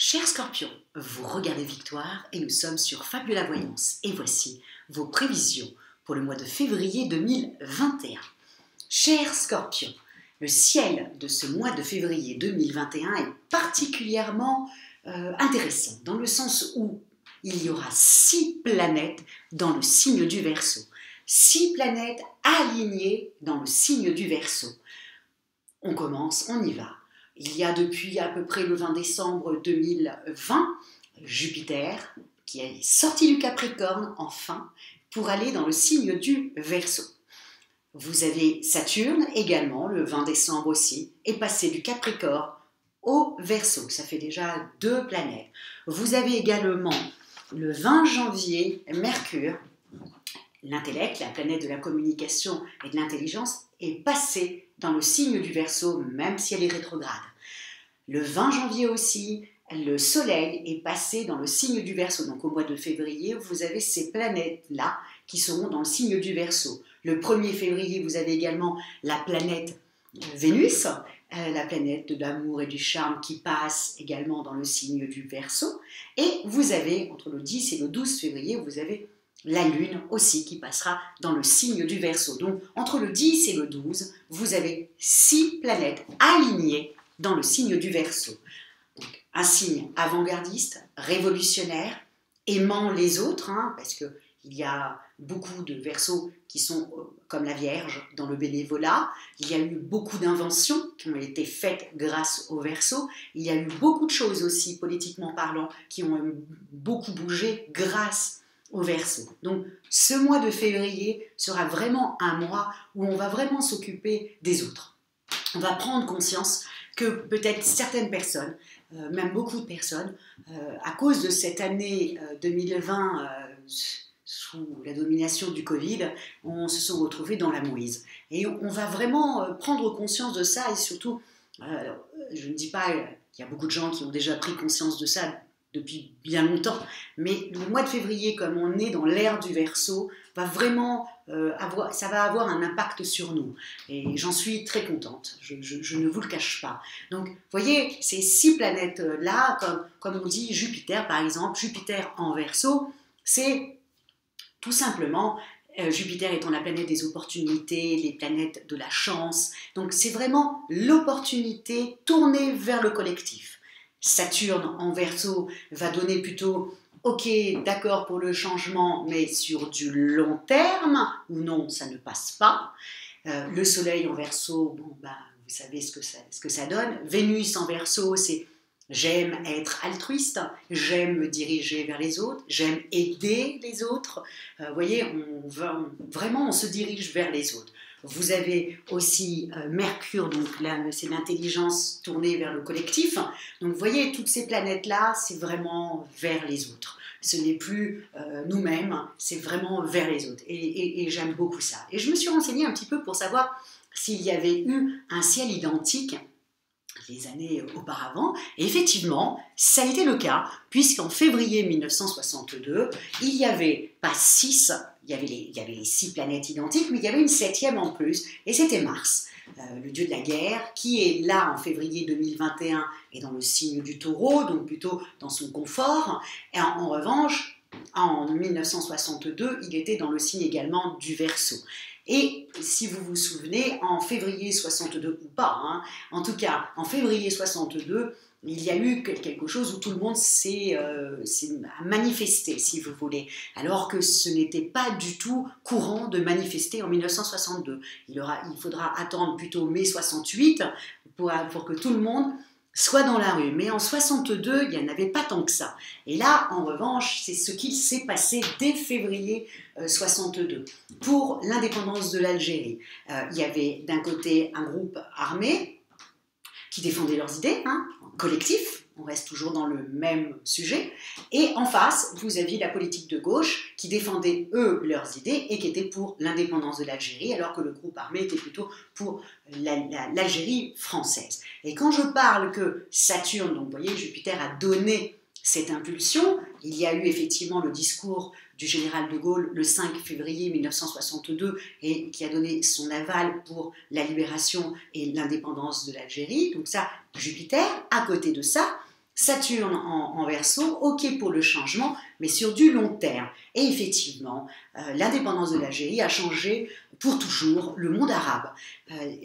Chers Scorpions, vous regardez Victoire et nous sommes sur Fabula Voyance. Et voici vos prévisions pour le mois de février 2021. Chers Scorpions, le ciel de ce mois de février 2021 est particulièrement intéressant, dans le sens où il y aura 6 planètes dans le signe du Verseau. 6 planètes alignées dans le signe du Verseau. On commence, on y va. Il y a depuis à peu près le 20 décembre 2020, Jupiter qui est sorti du Capricorne enfin pour aller dans le signe du Verseau. Vous avez Saturne également, le 20 décembre aussi, est passé du Capricorne au Verseau. Ça fait déjà 2 planètes. Vous avez également le 20 janvier, Mercure, l'intellect, la planète de la communication et de l'intelligence, est passée dans le signe du Verseau, même si elle est rétrograde. Le 20 janvier aussi, le Soleil est passé dans le signe du Verseau. Donc au mois de février, vous avez ces planètes-là qui seront dans le signe du Verseau. Le 1er février, vous avez également la planète Vénus, la planète de l'amour et du charme qui passe également dans le signe du Verseau. Et vous avez, entre le 10 et le 12 février, vous avez la Lune aussi qui passera dans le signe du Verseau. Donc entre le 10 et le 12, vous avez 6 planètes alignées dans le signe du Verseau. Donc, un signe avant-gardiste, révolutionnaire, aimant les autres, parce qu'il y a beaucoup de Verseaux qui sont comme la Vierge dans le bénévolat. Il y a eu beaucoup d'inventions qui ont été faites grâce au Verseau. Il y a eu beaucoup de choses aussi, politiquement parlant, qui ont beaucoup bougé grâce au Verseau. Donc ce mois de février sera vraiment un mois où on va vraiment s'occuper des autres. On va prendre conscience que peut-être certaines personnes, même beaucoup de personnes, à cause de cette année 2020 sous la domination du Covid, se sont retrouvés dans la mouise. Et on va vraiment prendre conscience de ça et surtout, je ne dis pas qu'il y a beaucoup de gens qui ont déjà pris conscience de ça depuis bien longtemps, mais le mois de février, comme on est dans l'ère du Verseau, va vraiment ça va avoir un impact sur nous. Et j'en suis très contente, je ne vous le cache pas. Donc, vous voyez, ces 6 planètes-là, comme on dit Jupiter, par exemple, Jupiter en Verseau, c'est tout simplement Jupiter étant la planète des opportunités, les planètes de la chance. Donc, c'est vraiment l'opportunité tournée vers le collectif. Saturne en Verseau va donner plutôt ok, d'accord pour le changement, mais sur du long terme, ou non, ça ne passe pas. Le Soleil en Verseau, bon, vous savez ce que ça donne. Vénus en Verseau, c'est j'aime être altruiste, j'aime me diriger vers les autres, j'aime aider les autres. Vous voyez, vraiment, on se dirige vers les autres. Vous avez aussi Mercure, donc là, c'est l'intelligence tournée vers le collectif. Donc vous voyez, toutes ces planètes-là, c'est vraiment vers les autres. Ce n'est plus nous-mêmes, c'est vraiment vers les autres. Et j'aime beaucoup ça. Et je me suis renseignée un petit peu pour savoir s'il y avait eu un ciel identique les années auparavant. Et effectivement, ça a été le cas, puisqu'en février 1962, il n'y avait pas 6, il y avait les 6 planètes identiques, mais il y avait une 7e en plus, et c'était Mars, le dieu de la guerre, qui est là en février 2021 et dans le signe du Taureau, donc plutôt dans son confort. Et en revanche, en 1962, il était dans le signe également du Verseau. Et si vous vous souvenez, en février 62 ou pas, en tout cas en février 62, il y a eu quelque chose où tout le monde s'est manifesté, si vous voulez, alors que ce n'était pas du tout courant de manifester en 1962. Il faudra attendre plutôt mai 68 pour que tout le monde soit dans la rue. Mais en 62, il n'y en avait pas tant que ça. Et là, en revanche, c'est ce qui s'est passé dès février 62. Pour l'indépendance de l'Algérie, il y avait d'un côté un groupe armé qui défendait leurs idées, collectif, on reste toujours dans le même sujet, et en face, vous aviez la politique de gauche qui défendait, eux, leurs idées et qui était pour l'indépendance de l'Algérie, alors que le groupe armé était plutôt pour l'Algérie française. Et quand je parle que Saturne, donc vous voyez, Jupiter a donné cette impulsion, il y a eu effectivement le discours du général de Gaulle le 5 février 1962 et qui a donné son aval pour la libération et l'indépendance de l'Algérie. Donc ça, Jupiter, à côté de ça, Saturne en Verseau, ok pour le changement, mais sur du long terme. Et effectivement, l'indépendance de l'Algérie a changé pour toujours le monde arabe.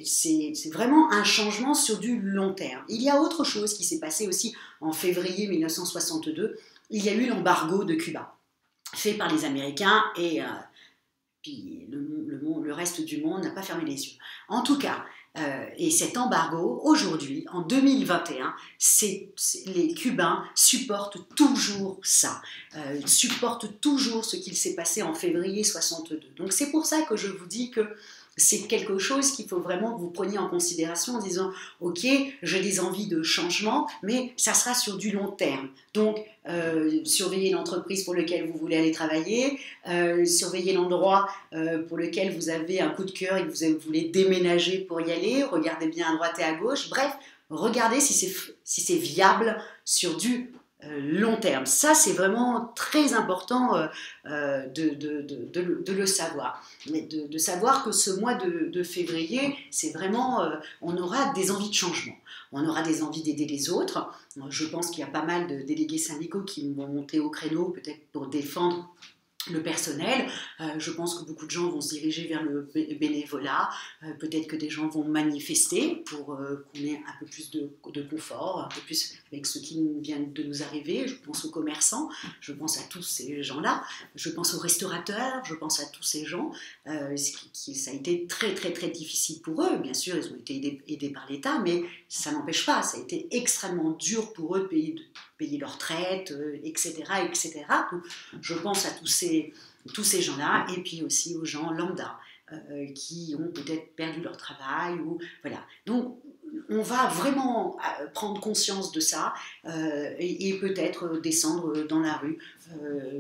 C'est vraiment un changement sur du long terme. Il y a autre chose qui s'est passé aussi en février 1962. Il y a eu l'embargo de Cuba, fait par les Américains, et puis le reste du monde n'a pas fermé les yeux. En tout cas, et cet embargo, aujourd'hui, en 2021, les Cubains supportent toujours ça, supportent toujours ce qu'il s'est passé en février 62. Donc c'est pour ça que je vous dis que c'est quelque chose qu'il faut vraiment que vous preniez en considération en disant « Ok, j'ai des envies de changement, mais ça sera sur du long terme. » Donc, surveillez l'entreprise pour laquelle vous voulez aller travailler, surveillez l'endroit pour lequel vous avez un coup de cœur et que vous voulez déménager pour y aller, regardez bien à droite et à gauche, bref, regardez si c'est viable sur du long terme. Ça, c'est vraiment très important de le savoir. Mais de savoir que ce mois de février, c'est vraiment, on aura des envies de changement. On aura des envies d'aider les autres. Je pense qu'il y a pas mal de délégués syndicaux qui vont monter au créneau, peut-être pour défendre le personnel. Je pense que beaucoup de gens vont se diriger vers le bénévolat. Peut-être que des gens vont manifester pour qu'on ait un peu plus de confort, un peu plus avec ce qui vient de nous arriver. Je pense aux commerçants, je pense à tous ces gens-là, je pense aux restaurateurs, je pense à tous ces gens. Ça a été très très très difficile pour eux. Bien sûr, ils ont été aidés par l'État, mais ça n'empêche pas. Ça a été extrêmement dur pour eux de payer leurs traites, etc., etc. Donc, je pense à tous ces gens-là, et puis aussi aux gens lambda qui ont peut-être perdu leur travail. Voilà. Donc, on va vraiment prendre conscience de ça et peut-être descendre dans la rue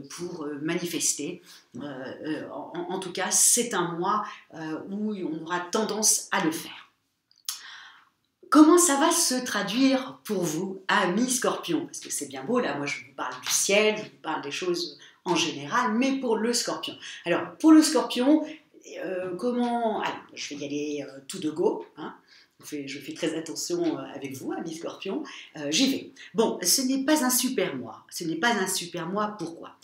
pour manifester. En tout cas, c'est un mois où on aura tendance à le faire. Comment ça va se traduire pour vous, amis Scorpions? Parce que c'est bien beau, là, moi je vous parle du ciel, je vous parle des choses en général, mais pour le Scorpion. Alors, pour le Scorpion, comment... Alors, je vais y aller tout de go, hein. Je fais très attention avec vous, amis Scorpions. J'y vais. Bon, ce n'est pas un super mois. Ce n'est pas un super mois, pourquoi?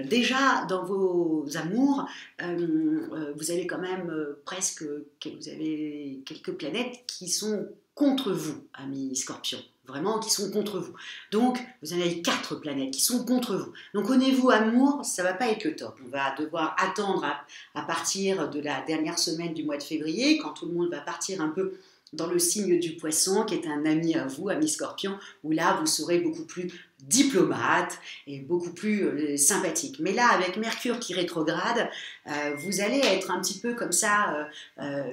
Déjà, dans vos amours, vous avez quand même vous avez quelques planètes qui sont contre vous, amis Scorpions. Vraiment, qui sont contre vous. Donc, vous en avez 4 planètes qui sont contre vous. Donc, au niveau amour, ça ne va pas être le top. On va devoir attendre à partir de la dernière semaine du mois de février, quand tout le monde va partir un peu dans le signe du Poisson, qui est un ami à vous, ami Scorpion, où là, vous serez beaucoup plus diplomate et beaucoup plus sympathique. Mais là, avec Mercure qui rétrograde, vous allez être un petit peu comme ça,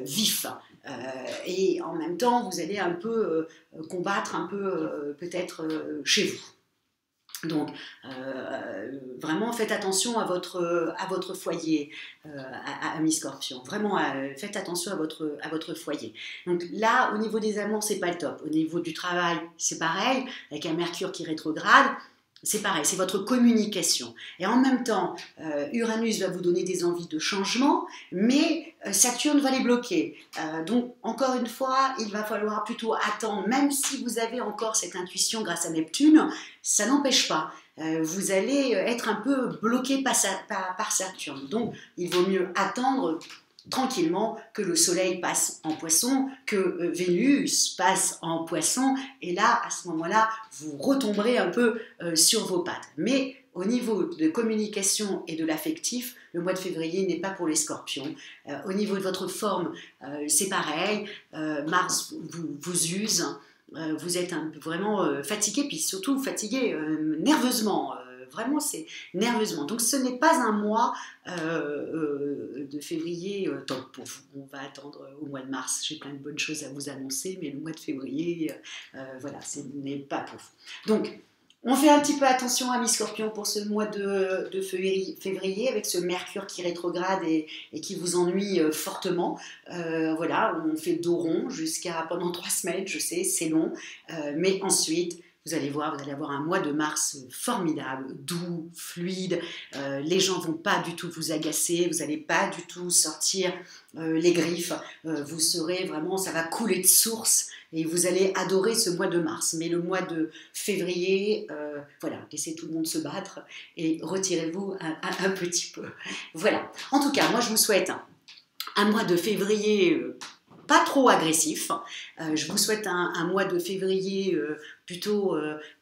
vif. Et en même temps, vous allez un peu combattre un peu peut-être chez vous. Donc, vraiment, faites attention à votre foyer, amis Scorpion. Vraiment, faites attention à votre foyer. Donc là, au niveau des amours, c'est pas le top. Au niveau du travail, c'est pareil, avec un Mercure qui rétrograde. C'est pareil, c'est votre communication. Et en même temps, Uranus va vous donner des envies de changement, mais Saturne va les bloquer. Donc, encore une fois, il va falloir plutôt attendre, même si vous avez encore cette intuition grâce à Neptune, ça n'empêche pas. Vous allez être un peu bloqué par Saturne. Donc, il vaut mieux attendre tranquillement que le soleil passe en Poisson, que Vénus passe en Poisson, et là, à ce moment-là, vous retomberez un peu sur vos pattes. Mais au niveau de communication et de l'affectif, le mois de février n'est pas pour les Scorpions. Au niveau de votre forme, c'est pareil, Mars vous use, vous êtes vraiment fatigué, puis surtout fatigué nerveusement. Vraiment, c'est nerveusement. Donc, ce n'est pas un mois de février top pour vous. On va attendre au mois de mars. J'ai plein de bonnes choses à vous annoncer, mais le mois de février, voilà, ce n'est pas pour vous. Donc, on fait un petit peu attention, amis Scorpions, pour ce mois de février, avec ce Mercure qui rétrograde et qui vous ennuie fortement. Voilà, on fait dos rond pendant 3 semaines, je sais, c'est long, mais ensuite... Vous allez voir, vous allez avoir un mois de mars formidable, doux, fluide. Les gens ne vont pas du tout vous agacer, vous n'allez pas du tout sortir les griffes. Vous serez vraiment, ça va couler de source et vous allez adorer ce mois de mars. Mais le mois de février, voilà, laissez tout le monde se battre et retirez-vous un petit peu. Voilà. En tout cas, moi je vous souhaite un mois de février pas trop agressif. Je vous souhaite un mois de février plutôt,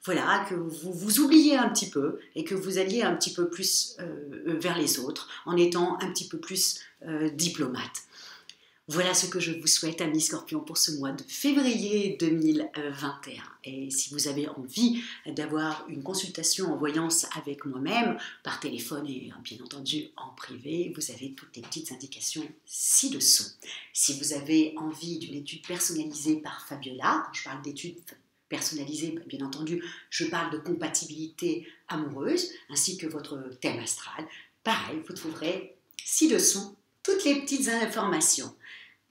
voilà, que vous oubliez un petit peu et que vous alliez un petit peu plus vers les autres en étant un petit peu plus diplomate. Voilà ce que je vous souhaite, amis scorpions, pour ce mois de février 2021. Et si vous avez envie d'avoir une consultation en voyance avec moi-même, par téléphone et bien entendu en privé, vous avez toutes les petites indications ci-dessous. Si vous avez envie d'une étude personnalisée par Fabiola, quand je parle d'études personnalisées, bien entendu, je parle de compatibilité amoureuse, ainsi que votre thème astral, pareil, vous trouverez ci-dessous toutes les petites informations.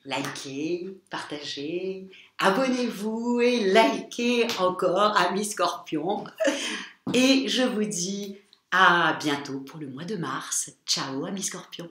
Likez, partagez, abonnez-vous et likez encore, amis scorpions. Et je vous dis à bientôt pour le mois de mars. Ciao, amis scorpions.